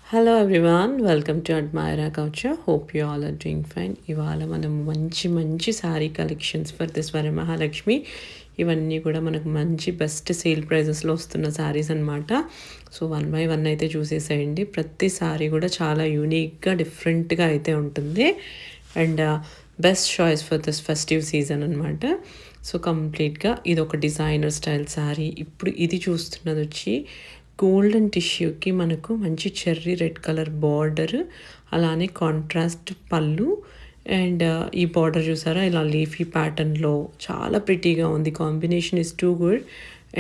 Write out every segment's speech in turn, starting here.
Hello everyone, welcome to Admyra culture. Hope you all are doing fine. ఇవాళ మనం మంచి మంచి sari collections for this Varamahalakshmi. ఇవన్నీ కూడా మనకు మంచి బెస్ట్ సేల్ ప్రైజెస్లో వస్తున్న శారీస్ అనమాట. సో 1 బై 1 అయితే చూసేసేయండి. ప్రతి శారీ కూడా చాలా యూనిక్గా డిఫరెంట్గా అయితే ఉంటుంది and best choice for this festive season అనమాట. సో కంప్లీట్గా ఇది ఒక డిజైనర్ స్టైల్ శారీ. ఇప్పుడు ఇది చూస్తున్నది వచ్చి గోల్డెన్ టిష్యూకి మనకు మంచి చెర్రీ రెడ్ కలర్ బార్డర్, అలానే కాంట్రాస్ట్ పళ్ళు అండ్ ఈ బార్డర్ చూసారా ఇలా లీఫీ ప్యాటర్న్లో చాలా ప్రిటీగా ఉంది. Combination is too good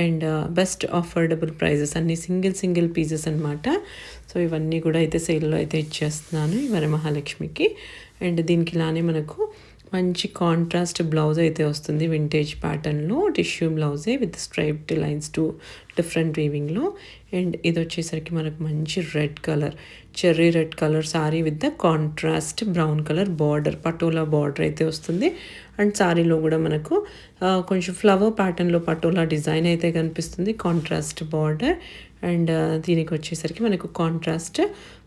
and best affordable prices, అన్ని సింగిల్ పీసెస్ అనమాట. సో ఇవన్నీ కూడా అయితే సేల్లో అయితే ఇచ్చేస్తున్నాను ఈ వరమహాలక్ష్మికి. అండ్ దీనికి ఇలానే మనకు మంచి కాంట్రాస్ట్ బ్లౌజ్ అయితే వస్తుంది వింటేజ్ ప్యాటర్న్లో, టిష్యూ బ్లౌజే with striped lines two different వీవింగ్లో. అండ్ ఇది వచ్చేసరికి మనకు మంచి red colour, cherry red colour sari with the contrast brown colour border, patola border అయితే వస్తుంది. అండ్ శారీలో కూడా మనకు కొంచెం ఫ్లవర్ ప్యాటర్న్లో పటోలా డిజైన్ అయితే కనిపిస్తుంది, కాంట్రాస్ట్ బార్డర్. అండ్ దీనికి వచ్చేసరికి మనకు కాంట్రాస్ట్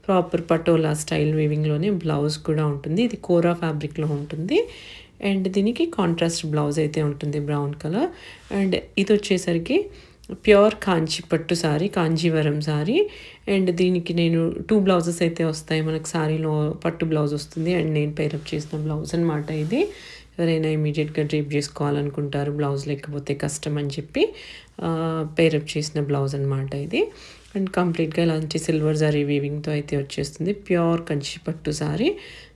ప్రాపర్ పటోలా స్టైల్ వీవింగ్లోనే బ్లౌజ్ కూడా ఉంటుంది. ఇది కోరా ఫ్యాబ్రిక్లో ఉంటుంది అండ్ దీనికి కాంట్రాస్ట్ బ్లౌజ్ అయితే ఉంటుంది బ్రౌన్ కలర్. అండ్ ఇది వచ్చేసరికి ప్యూర్ కాంచి పట్టు శారీ, కాంజీవరం శారీ. అండ్ దీనికి నేను 2 బ్లౌజెస్ అయితే వస్తాయి మనకు. శారీలో పట్టు బ్లౌజ్ వస్తుంది అండ్ నేను పేరప్ చేసిన బ్లౌజ్ అనమాట ఇది. ఎవరైనా ఇమీడియట్గా డ్రేప్ చేసుకోవాలనుకుంటారు, బ్లౌజ్ లేకపోతే కష్టం అని చెప్పి పేరప్ చేసిన బ్లౌజ్ అనమాట ఇది. అండ్ కంప్లీట్గా ఇలాంటి సిల్వర్ జరీ వీవింగ్తో అయితే వచ్చేస్తుంది. ప్యూర్ కంచి పట్టు శారీ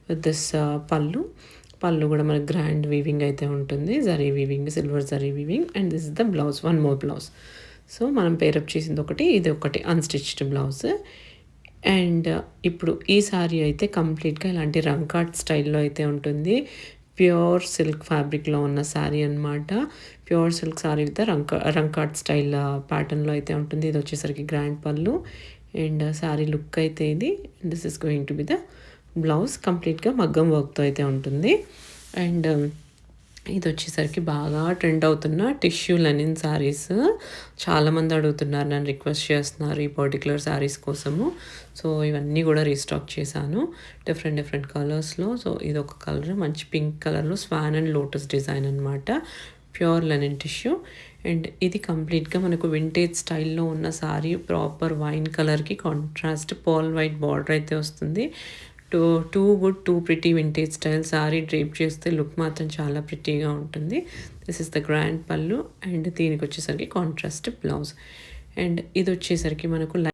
విత్ దిస్ పళ్ళు కూడా మనకు గ్రాండ్ వీవింగ్ అయితే ఉంటుంది, zari weaving, silver zari weaving. And this is the blouse, 1 more blouse. So మనం పేరప్ చేసింది ఒకటి, ఇది ఒకటి అన్స్టిచ్డ్ బ్లౌజ్. అండ్ ఇప్పుడు ఈ శారీ అయితే కంప్లీట్గా ఇలాంటి రంకాట్ స్టైల్లో అయితే ఉంటుంది. ప్యూర్ సిల్క్ ఫ్యాబ్రిక్లో ఉన్న శారీ అనమాట. Pure silk sari with rangkat style ప్యాటర్న్లో అయితే ఉంటుంది. ఇది వచ్చేసరికి గ్రాండ్ పళ్ళు అండ్ శారీ లుక్ అయితే ఇది. This is going to be the blouse. కంప్లీట్గా మగ్గం వర్క్తో అయితే ఉంటుంది. అండ్ ఇది వచ్చేసరికి బాగా ట్రెండ్ అవుతున్న టిష్యూ లెనిన్ శారీస్. చాలామంది అడుగుతున్నారు, నన్ను రిక్వెస్ట్ చేస్తున్నారు ఈ పర్టికులర్ శారీస్ కోసము. సో ఇవన్నీ కూడా రీస్టాక్ చేశాను డిఫరెంట్ కలర్స్లో. సో ఇది ఒక కలర్ మంచి పింక్ కలర్లో స్వాన్ అండ్ లోటస్ డిజైన్ అనమాట, ప్యూర్ లెనిన్ టిష్యూ. అండ్ ఇది కంప్లీట్గా మనకు వింటేజ్ స్టైల్లో ఉన్న శారీ, ప్రాపర్ వైన్ కలర్కి కాంట్రాస్ట్ పర్ల్ వైట్ బార్డర్ అయితే వస్తుంది. Too good, two pretty vintage style sari drape చేస్తే లుక్ మాత్రం చాలా ప్రిటీగా ఉంటుంది. దిస్ ఇస్ ద గ్రాండ్ పళ్ళు అండ్ దీనికి వచ్చేసరికి కాంట్రాస్ట్ బ్లౌజ్. అండ్ ఇది వచ్చేసరికి మనకు